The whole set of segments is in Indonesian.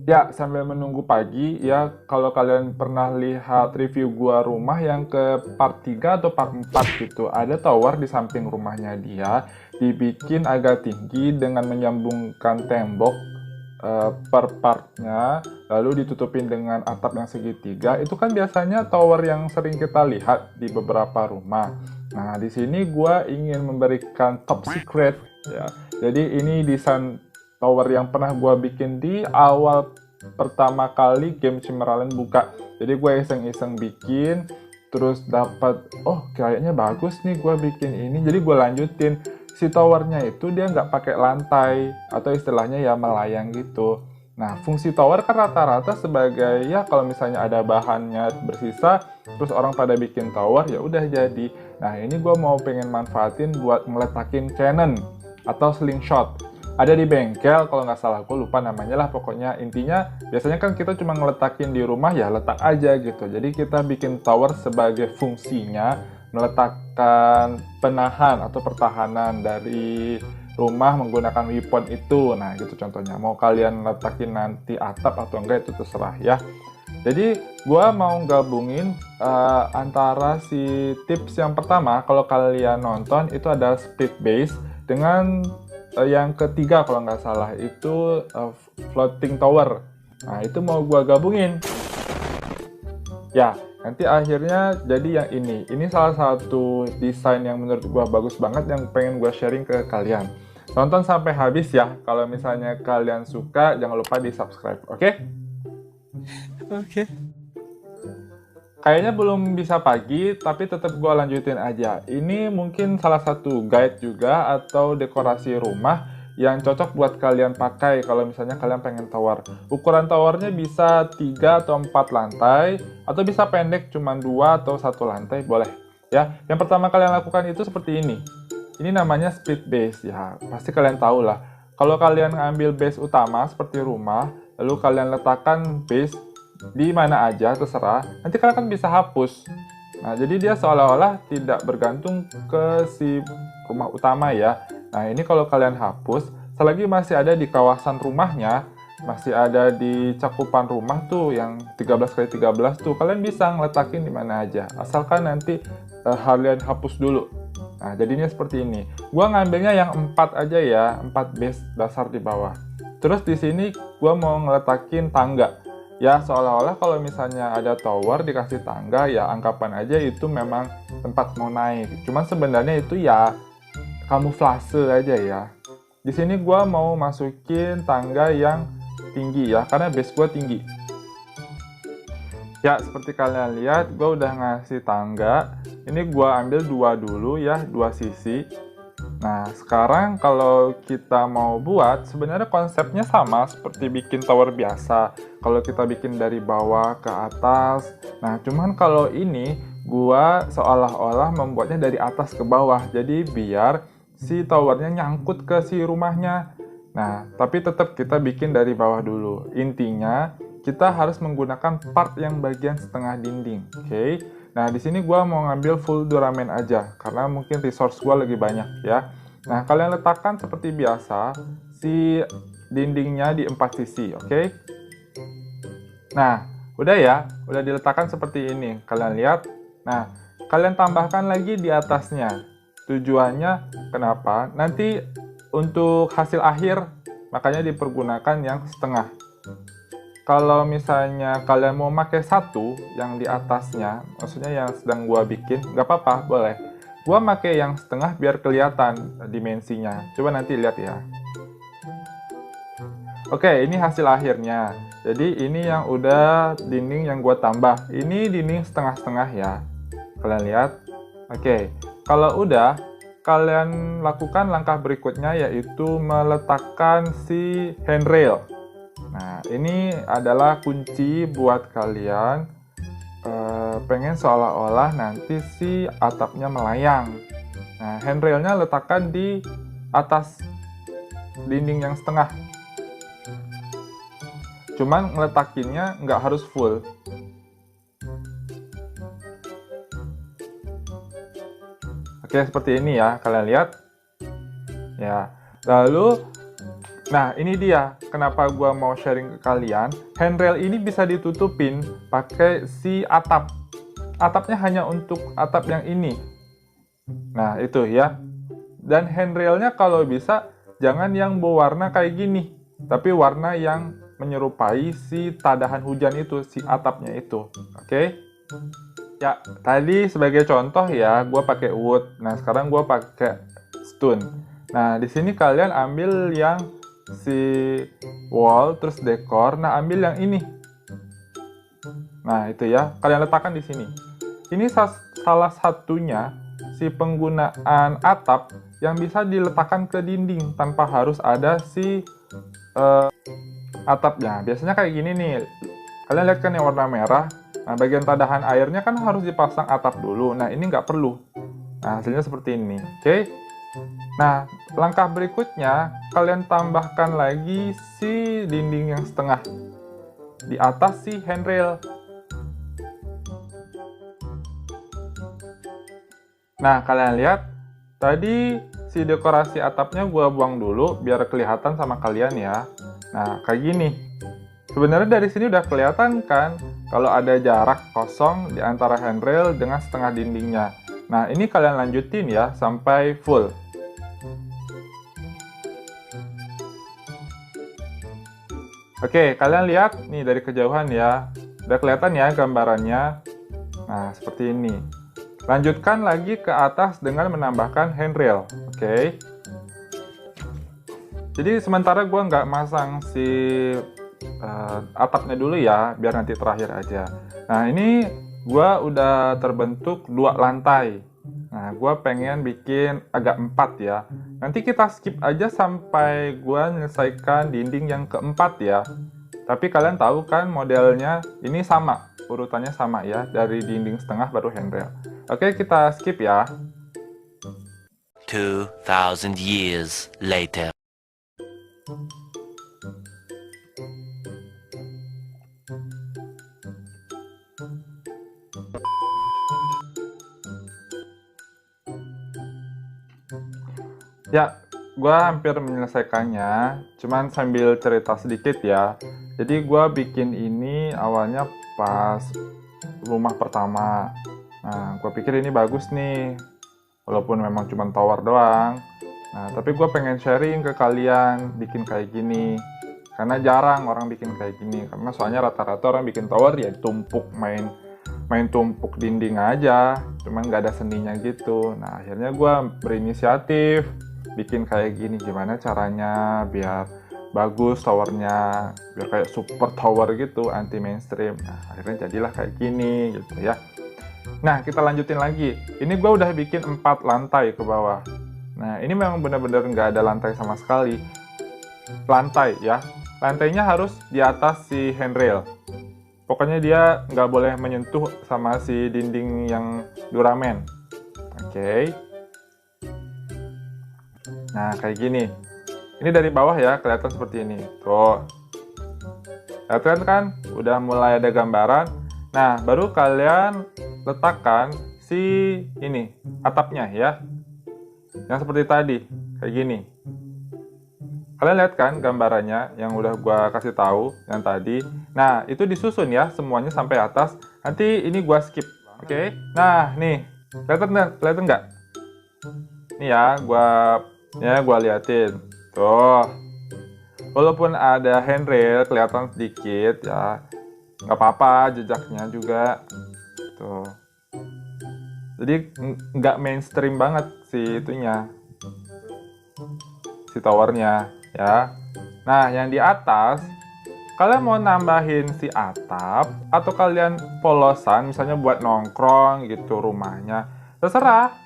Ya, sambil menunggu pagi, ya kalau kalian pernah lihat review gua rumah yang ke part 3 atau part 4 gitu, ada tower di samping rumahnya dia, dibikin agak tinggi dengan menyambungkan tembok per partnya, lalu ditutupin dengan atap yang segitiga. Itu kan biasanya tower yang sering kita lihat di beberapa rumah. Nah, di sini gua ingin memberikan top secret ya. Jadi ini desain tower yang pernah gue bikin di awal pertama kali game Cimmeralen buka. Jadi gue iseng-iseng bikin, terus dapat, oh kayaknya bagus nih gue bikin ini. Jadi gue lanjutin. Si towernya itu dia nggak pakai lantai, atau istilahnya ya melayang gitu. Nah, fungsi tower kan rata-rata sebagai ya kalau misalnya ada bahannya bersisa, terus orang pada bikin tower ya udah jadi. Nah, ini gue mau pengen manfaatin buat ngeletakin cannon atau slingshot. Ada di bengkel kalau nggak salah, gue lupa namanya lah, pokoknya intinya biasanya kan kita cuma ngeletakin di rumah ya letak aja gitu. Jadi kita bikin tower sebagai fungsinya meletakkan penahan atau pertahanan dari rumah menggunakan weapon itu. Nah gitu contohnya, mau kalian letakin nanti atap atau enggak itu terserah ya. Jadi gue mau gabungin antara si tips yang pertama, kalau kalian nonton itu ada split base, dengan yang ketiga kalau nggak salah itu floating tower. Nah itu mau gue gabungin. Ya, nanti akhirnya jadi yang ini. Ini salah satu desain yang menurut gue bagus banget yang pengen gue sharing ke kalian. Tonton sampai habis ya. Kalau misalnya kalian suka, jangan lupa di subscribe, oke? Oke. Kayaknya belum bisa pagi, tapi tetap gue lanjutin aja. Ini mungkin salah satu guide juga atau dekorasi rumah yang cocok buat kalian pakai kalau misalnya kalian pengen tower. Ukuran towernya bisa 3 atau 4 lantai, atau bisa pendek cuma 2 atau 1 lantai, boleh. Ya, yang pertama kalian lakukan itu seperti ini. Ini namanya split base ya, pasti kalian tahu lah. Kalau kalian ngambil base utama seperti rumah, lalu kalian letakkan base di mana aja terserah, nanti kalian kan bisa hapus. Nah jadi dia seolah-olah tidak bergantung ke si rumah utama ya. Nah ini kalau kalian hapus, selagi masih ada di kawasan rumahnya, masih ada di cakupan rumah tuh yang 13x13 tuh, kalian bisa ngeletakin di mana aja, asalkan nanti kalian hapus dulu. Nah jadinya seperti ini. Gua ngambilnya yang 4 aja ya, 4 base dasar di bawah. Terus di sini gua mau ngeletakin tangga. Ya seolah-olah kalau misalnya ada tower dikasih tangga, ya anggapan aja itu memang tempat mau naik. Cuman sebenarnya itu ya kamuflase aja ya. Di sini gua mau masukin tangga yang tinggi ya, karena base gua tinggi. Ya seperti kalian lihat, gua udah ngasih tangga. Ini gua ambil 2 dulu ya, 2 sisi. Nah, sekarang kalau kita mau buat, sebenarnya konsepnya sama seperti bikin tower biasa. Kalau kita bikin dari bawah ke atas. Nah, cuman kalau ini, gua seolah-olah membuatnya dari atas ke bawah. Jadi biar si towernya nyangkut ke si rumahnya. Nah, tapi tetap kita bikin dari bawah dulu. Intinya, kita harus menggunakan part yang bagian setengah dinding. Oke? Nah, di sini gua mau ngambil full duramen aja, karena mungkin resource gua lebih banyak ya. Nah, kalian letakkan seperti biasa, si dindingnya di 4 sisi, oke? Nah, udah ya, udah diletakkan seperti ini, kalian lihat. Nah, kalian tambahkan lagi di atasnya. Tujuannya kenapa? Nanti untuk hasil akhir, makanya dipergunakan yang setengah. Kalau misalnya kalian mau pakai satu yang di atasnya, maksudnya yang sedang gua bikin, nggak apa-apa, boleh. Gua pakai yang setengah biar kelihatan dimensinya. Coba nanti lihat ya. Oke, ini hasil akhirnya. Jadi ini yang udah dinding yang gua tambah. Ini dinding setengah-setengah ya. Kalian lihat? Oke, kalau udah, kalian lakukan langkah berikutnya yaitu meletakkan si handrail. Nah, ini adalah kunci buat kalian pengen seolah-olah nanti si atapnya melayang. Nah, handrailnya letakkan di atas dinding yang setengah. Cuman ngeletakinnya nggak harus full. Oke, seperti ini ya, kalian lihat. Ya, lalu Nah, ini dia kenapa gua mau sharing ke kalian. Handrail ini bisa ditutupin pakai si atap. Atapnya hanya untuk atap yang ini. Nah, itu ya. Dan handrailnya kalau bisa jangan yang berwarna kayak gini, tapi warna yang menyerupai si tadahan hujan itu, si atapnya itu. Oke? Ya, tadi sebagai contoh ya, gua pakai wood. Nah, sekarang gua pakai stone. Nah, di sini kalian ambil yang si wall terus dekor. Nah, ambil yang ini. Nah, itu ya, kalian letakkan di sini. Ini salah satunya si penggunaan atap yang bisa diletakkan ke dinding tanpa harus ada si atapnya. Biasanya kayak gini nih. Kalian lihat kan yang warna merah. Nah, bagian tadahan airnya kan harus dipasang atap dulu. Nah, ini nggak perlu. Nah, hasilnya seperti ini. Oke? Nah, langkah berikutnya, kalian tambahkan lagi si dinding yang setengah di atas si handrail. Nah, kalian lihat, tadi si dekorasi atapnya gua buang dulu biar kelihatan sama kalian ya. Nah, kayak gini. Sebenarnya dari sini udah kelihatan kan kalau ada jarak kosong di antara handrail dengan setengah dindingnya. Nah, ini kalian lanjutin ya sampai full. Oke, kalian lihat nih dari kejauhan ya. Udah kelihatan ya gambarannya. Nah, seperti ini. Lanjutkan lagi ke atas dengan menambahkan handrail. Oke. Jadi sementara gue nggak masang si atapnya dulu ya, biar nanti terakhir aja. Nah, ini gue udah terbentuk 2 lantai. Nah, gue pengen bikin agak 4 ya. Nanti kita skip aja sampai gue menyelesaikan dinding yang keempat ya. Tapi kalian tahu kan modelnya ini sama, urutannya sama ya. Dari dinding setengah baru handrail. Oke, kita skip ya. 2000 years later. Ya, gue hampir menyelesaikannya, cuman sambil cerita sedikit ya. Jadi gue bikin ini awalnya pas rumah pertama. Nah, gue pikir ini bagus nih, walaupun memang cuma tower doang. Nah, tapi gue pengen sharing ke kalian bikin kayak gini. Karena jarang orang bikin kayak gini. Karena soalnya rata-rata orang bikin tower ya tumpuk main tumpuk dinding aja, cuman nggak ada seninya gitu. Nah, akhirnya gue berinisiatif bikin kayak gini. Gimana caranya biar bagus towernya, biar kayak super tower gitu, anti mainstream. Nah, akhirnya jadilah kayak gini gitu ya. Nah, kita lanjutin lagi. Ini gue udah bikin 4 lantai ke bawah. Nah, ini memang benar-benar nggak ada lantai sama sekali. Lantai ya, lantainya harus di atas si handrail. Pokoknya dia nggak boleh menyentuh sama si dinding yang duramen. Oke. Nah, kayak gini. Ini dari bawah ya, kelihatan seperti ini. Tuh. Kelihatan kan? Udah mulai ada gambaran. Nah, baru kalian letakkan si ini, atapnya ya. Yang seperti tadi, kayak gini. Kalian lihat kan gambarannya yang udah gua kasih tahu yang tadi. Nah, itu disusun ya semuanya sampai atas. Nanti ini gua skip. Oke. Nah, nih. Kelihatan nggak? Nih ya, gua liatin. Tuh. Walaupun ada handrail kelihatan sedikit ya. Nggak apa-apa, jejaknya juga. Tuh. Jadi nggak mainstream banget si itunya. Si towernya ya. Nah, yang di atas kalian mau nambahin si atap atau kalian polosan misalnya buat nongkrong gitu rumahnya, terserah.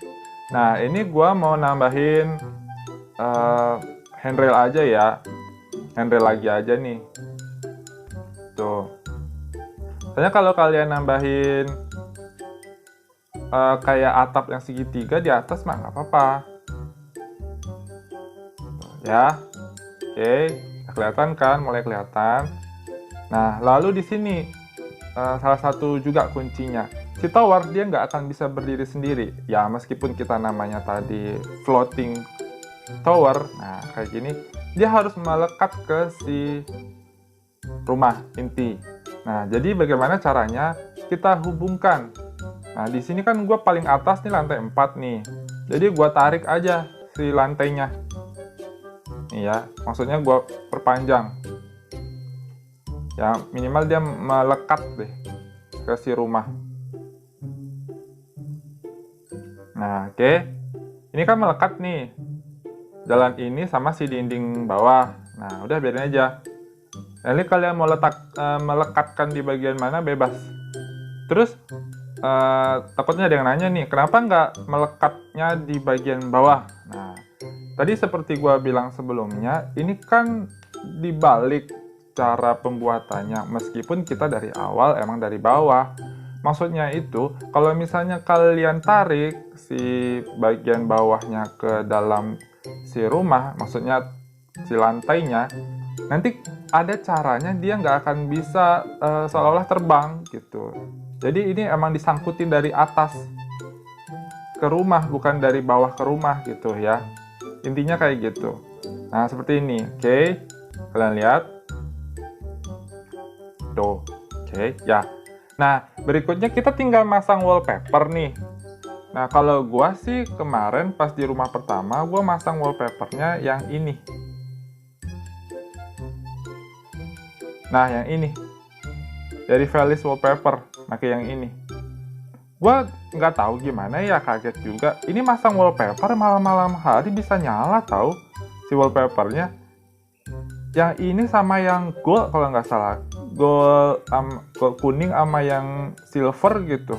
Nah, ini gua mau nambahin handrail aja ya, handrail lagi aja nih tuh. Soalnya kalau kalian nambahin kayak atap yang segitiga di atas mah nggak apa-apa ya. Oke, kelihatan kan, mulai kelihatan. Nah, lalu di sini salah satu juga kuncinya, si tower dia nggak akan bisa berdiri sendiri ya, meskipun kita namanya tadi floating tower, nah kayak gini, dia harus melekat ke si rumah inti. Nah, jadi bagaimana caranya kita hubungkan? Nah, di sini kan gue paling atas nih, lantai 4 nih. Jadi gue tarik aja si lantainya. Nih ya, maksudnya gue perpanjang. Ya, minimal dia melekat deh ke si rumah. Nah, oke. Ini kan melekat nih. Jalan ini sama si dinding bawah. Nah, udah biarin aja. Nah, ini kalian mau melekatkan di bagian mana, bebas. Terus, takutnya ada yang nanya nih, kenapa nggak melekatnya di bagian bawah? Nah, tadi seperti gua bilang sebelumnya, ini kan dibalik cara pembuatannya, meskipun kita dari awal emang dari bawah. Maksudnya itu, kalau misalnya kalian tarik si bagian bawahnya ke dalam si rumah, maksudnya si lantainya, nanti ada caranya dia nggak akan bisa seolah-olah terbang gitu. Jadi ini emang disangkutin dari atas ke rumah, bukan dari bawah ke rumah gitu ya. Intinya kayak gitu. Nah, seperti ini. Oke, kalian lihat. Tuh, oke, ya. Nah, berikutnya kita tinggal masang wallpaper nih. Nah, kalau gua sih kemarin pas di rumah pertama, gua masang wallpapernya yang ini. Nah, yang ini. Dari Velis Wallpaper, pakai yang ini. Gua nggak tahu gimana ya, kaget juga. Ini masang wallpaper malam-malam hari bisa nyala tahu si wallpapernya. Yang ini sama yang gold kalau nggak salah. Gold kuning sama yang silver gitu.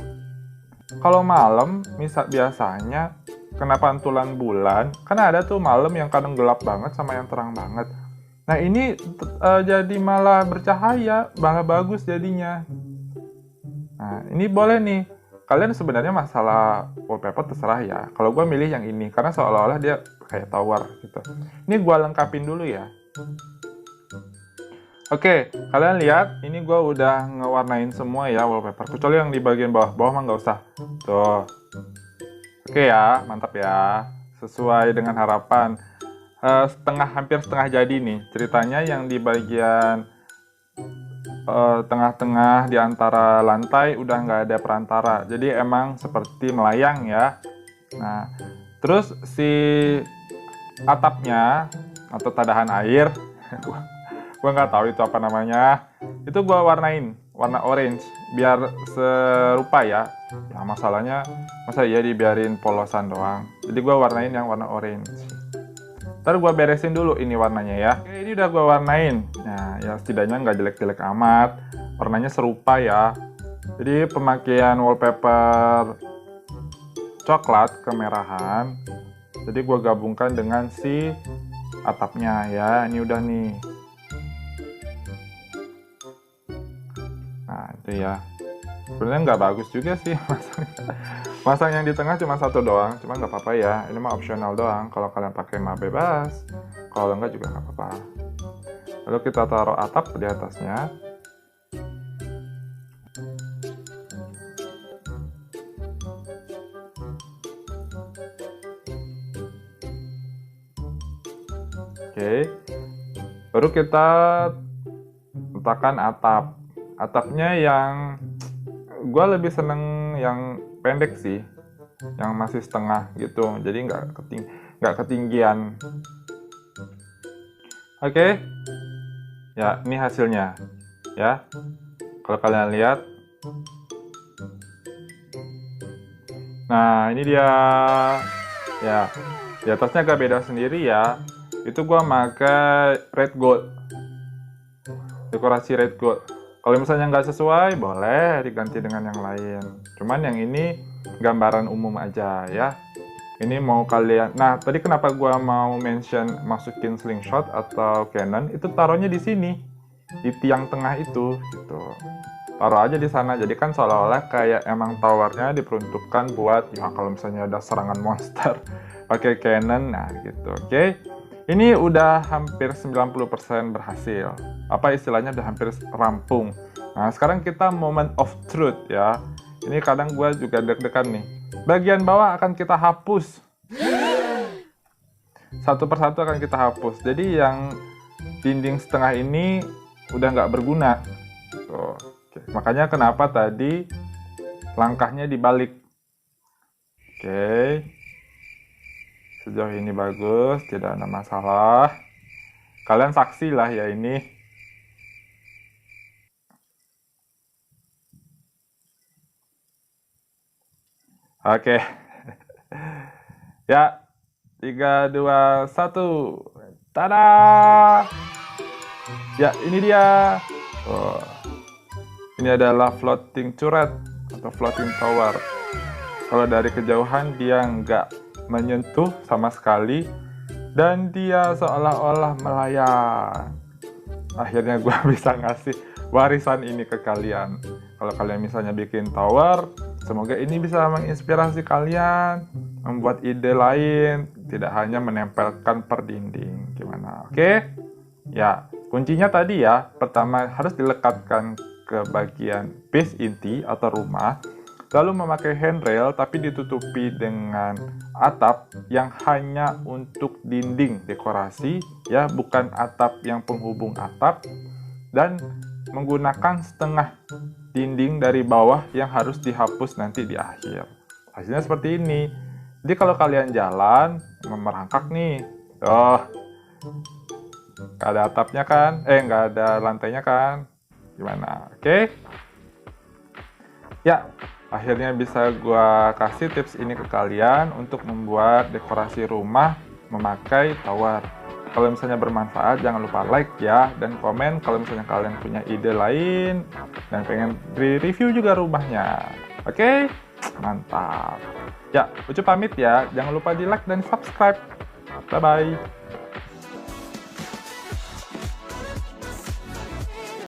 Kalau malam, misal biasanya kena pantulan bulan, kan ada tuh malam yang kadang gelap banget sama yang terang banget. Nah, ini jadi malah bercahaya, malah bagus jadinya. Nah, ini boleh nih. Kalian sebenarnya masalah wallpaper terserah ya. Kalau gue milih yang ini, karena seolah-olah dia kayak tower gitu. Ini gue lengkapin dulu ya. Oke, kalian lihat, ini gue udah ngewarnain semua ya wallpaper. Kecuali yang di bagian bawah-bawah mah nggak usah. Tuh. Oke ya, mantap ya. Sesuai dengan harapan. Hampir setengah jadi nih. Ceritanya yang di bagian tengah-tengah di antara lantai udah nggak ada perantara. Jadi emang seperti melayang ya. Nah, terus si atapnya atau tadahan air, gue nggak tahu itu apa namanya, itu gue warnain warna orange biar serupa ya. Nah, masalahnya masa iya dibiarin polosan doang. Jadi gue warnain yang warna orange. Ntar gue beresin dulu ini warnanya ya. Oke, ini udah gue warnain. Nah, ya setidaknya nggak jelek-jelek amat. Warnanya serupa ya. Jadi pemakaian wallpaper coklat kemerahan. Jadi gue gabungkan dengan si atapnya ya. Ini udah nih. Nah, itu ya. Sebenarnya nggak bagus juga sih masang yang di tengah cuma satu doang, cuma nggak apa-apa ya, ini mah opsional doang. Kalau kalian pakai mah bebas, kalau enggak juga nggak apa-apa. Lalu kita taruh atap di atasnya. Oke, baru kita letakkan atap. Atapnya yang gue lebih seneng yang pendek sih, yang masih setengah gitu, jadi nggak ketinggian. Oke, ya ini hasilnya ya. Kalau kalian lihat, nah ini dia ya. Di atasnya agak beda sendiri ya. Itu gue pakai red gold, dekorasi red gold. Kalau misalnya nggak sesuai, boleh diganti dengan yang lain. Cuman yang ini gambaran umum aja ya. Ini mau kalian... Nah, tadi kenapa gua mau mention masukin slingshot atau cannon, itu taruhnya di sini. Di tiang tengah itu, gitu. Taruh aja di sana. Jadi kan seolah-olah kayak emang towernya diperuntukkan buat, ya kalau misalnya ada serangan monster, pakai cannon, nah gitu. Oke. Ini udah hampir 90% berhasil. Apa istilahnya udah hampir rampung. Nah, sekarang kita moment of truth ya. Ini kadang gue juga deg-degan nih. Bagian bawah akan kita hapus. satu persatu akan kita hapus. Jadi yang dinding setengah ini udah nggak berguna. Tuh. Oke. Makanya kenapa tadi langkahnya dibalik. Oke. Sejauh ini bagus, tidak ada masalah. Kalian saksi lah ya ini. Oke. Ya, 3, 2, 1. Tada! Ya, ini dia. Oh. Ini adalah floating turret atau floating tower. Kalau dari kejauhan dia nggak menyentuh sama sekali dan dia seolah-olah melayang. Akhirnya gue bisa ngasih warisan ini ke kalian. Kalau kalian misalnya bikin tower, semoga ini bisa menginspirasi kalian membuat ide lain, tidak hanya menempelkan per dinding. Gimana? Oke? Ya, kuncinya tadi ya, pertama harus dilekatkan ke bagian base inti atau rumah, lalu memakai handrail tapi ditutupi dengan atap yang hanya untuk dinding dekorasi, ya, bukan atap yang penghubung atap, dan menggunakan setengah dinding dari bawah yang harus dihapus nanti di akhir. Hasilnya seperti ini. Jadi kalau kalian jalan merangkak nih, nggak ada atapnya kan, nggak ada lantainya kan, gimana? Oke? Ya, akhirnya bisa gua kasih tips ini ke kalian untuk membuat dekorasi rumah memakai tower. Kalau misalnya bermanfaat, jangan lupa like ya, dan komen kalau misalnya kalian punya ide lain dan pengen review juga rumahnya. Oke? Mantap. Ya, Ucup pamit ya. Jangan lupa di like dan subscribe. Bye-bye.